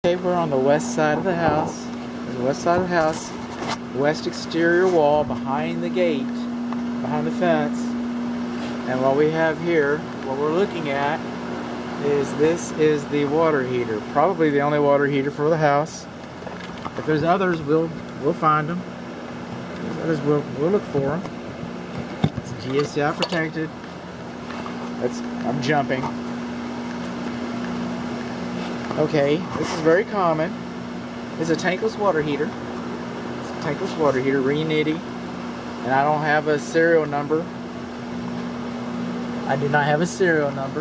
Okay, we're on the west side of the house. There's the west side of the house. West exterior wall behind the gate, behind the fence. And what we have here, what we're looking at, is this is the water heater. Probably the only water heater for the house. If there's others, we'll find them. If there's others, we'll look for them. It's GFCI protected. I'm jumping. Okay, this is very common. It's a tankless water heater. It's a tankless water heater, Reunity. And I don't have a serial number. I do not have a serial number.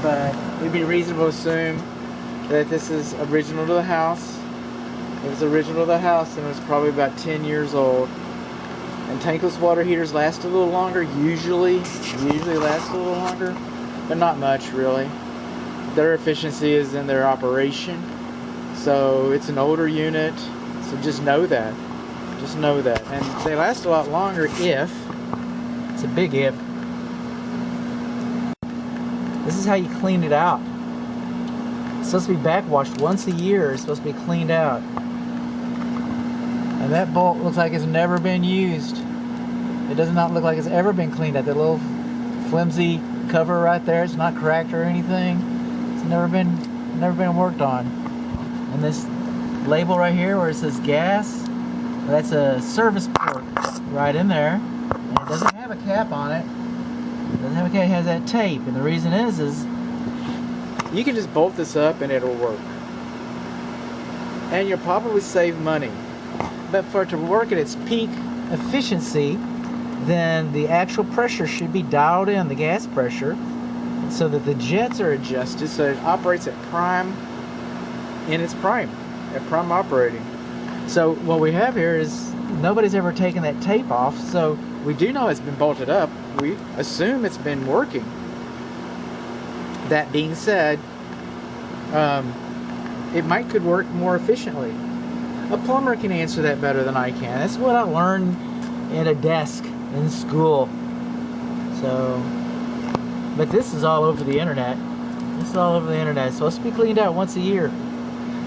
But it'd be reasonable to assume that this is original to the house. If it's original to the house, then it's probably about 10 years old. And tankless water heaters last a little longer, usually last a little longer, but not much really. Their efficiency is in their operation. So it's an older unit, so just know that. Just know that. And they last a lot longer if, it's a big if, this is how you clean it out. It's supposed to be backwashed once a year. It's supposed to be cleaned out. And that bolt looks like it's never been used. It does not look like it's ever been cleaned out. That little flimsy cover right there, it's not cracked or anything. It's never been worked on. And this label right here where it says gas, that's a service port right in there. And it doesn't have a cap on it. It doesn't have a cap, it has that tape. And the reason is you can just bolt this up and it'll work. And you'll probably save money. But for it to work at its peak efficiency, then the actual pressure should be dialed in, the gas pressure, so that the jets are adjusted so it operates at prime, at prime operating. So what we have here is nobody's ever taken that tape off, so we do know it's been bolted up. We assume it's been working. That being said, it could work more efficiently. A plumber can answer that better than I can. That's what I learned at a desk in school. So, but this is all over the internet. This is all over the internet. It's supposed to be cleaned out once a year.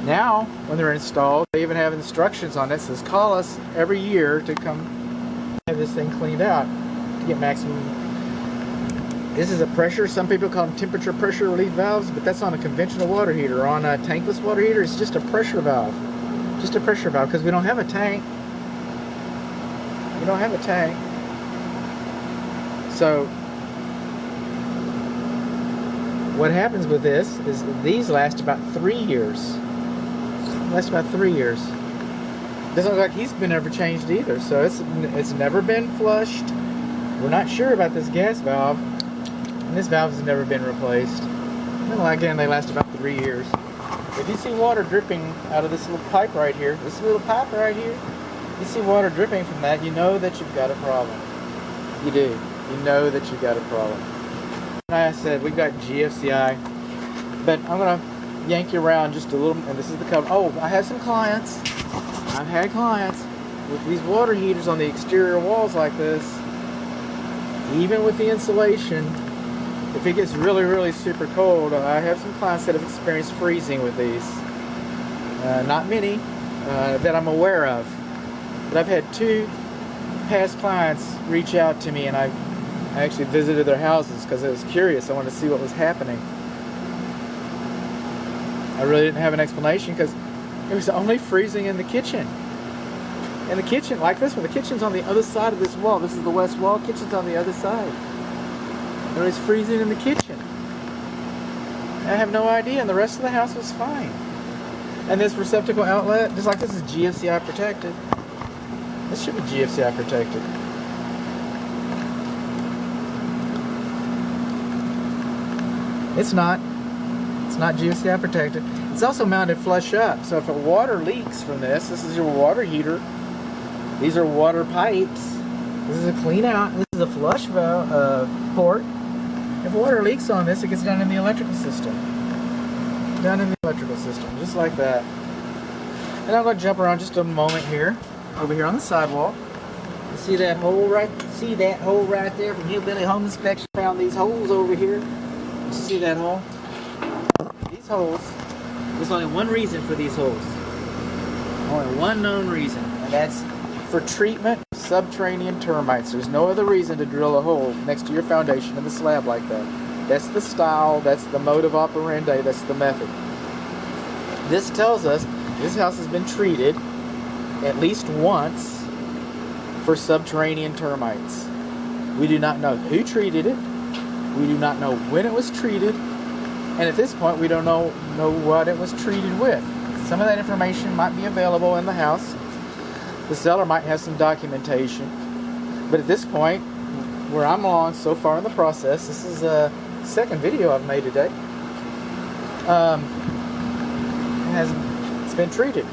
Now, when they're installed, they even have instructions on it. It says call us every year to come have this thing cleaned out to get maximum. This is a pressure. Some people call them temperature pressure relief valves, but that's on a conventional water heater. On a tankless water heater, it's just a pressure valve. Just a pressure valve, because we don't have a tank. We don't have a tank. So what happens with this is these last about 3 years. Last about 3 years. Doesn't look like he's been ever changed either. So it's never been flushed. We're not sure about this gas valve, and this valve has never been replaced. Well, again, they last about 3 years. If you see water dripping out of this little pipe right here, you see water dripping from that, you know that you've got a problem. You do. You know that you've got a problem. Like I said, we've got GFCI, but I'm going to yank you around just a little, and this is the cover. Oh, I have some clients. I've had clients with these water heaters on the exterior walls like this, even with the insulation. If it gets really, really super cold, I have some clients that have experienced freezing with these. Not many that I'm aware of. But I've had 2 past clients reach out to me, and I actually visited their houses because I was curious. I wanted to see what was happening. I really didn't have an explanation because it was only freezing in the kitchen. In the kitchen, like this one, the kitchen's on the other side of this wall. This is the west wall, kitchen's on the other side. It was freezing in the kitchen. I have no idea, and the rest of the house was fine. And this receptacle outlet, just like this is GFCI protected. This should be GFCI protected. It's not. It's not GFCI protected. It's also mounted flush up, so if a water leaks from this is your water heater. These are water pipes. This is a clean out. This is a flush valve port. If water leaks on this, it gets down in the electrical system. Down in the electrical system, just like that. And I'm going to jump around just a moment here, over here on the sidewalk. You see that hole right? See that hole right there from Hillbilly Home Inspection? Found these holes over here. You see that hole? These holes, there's only one reason for these holes. Only one known reason, and that's for treatment of subterranean termites. There's no other reason to drill a hole next to your foundation in the slab like that. That's the style, that's the modus operandi, that's the method. This tells us this house has been treated at least once for subterranean termites. We do not know who treated it. We do not know when it was treated. And at this point, we don't know what it was treated with. Some of that information might be available in the house. The seller might have some documentation. But at this point, where I'm along so far in the process, this is a second video I've made today. It's been treated.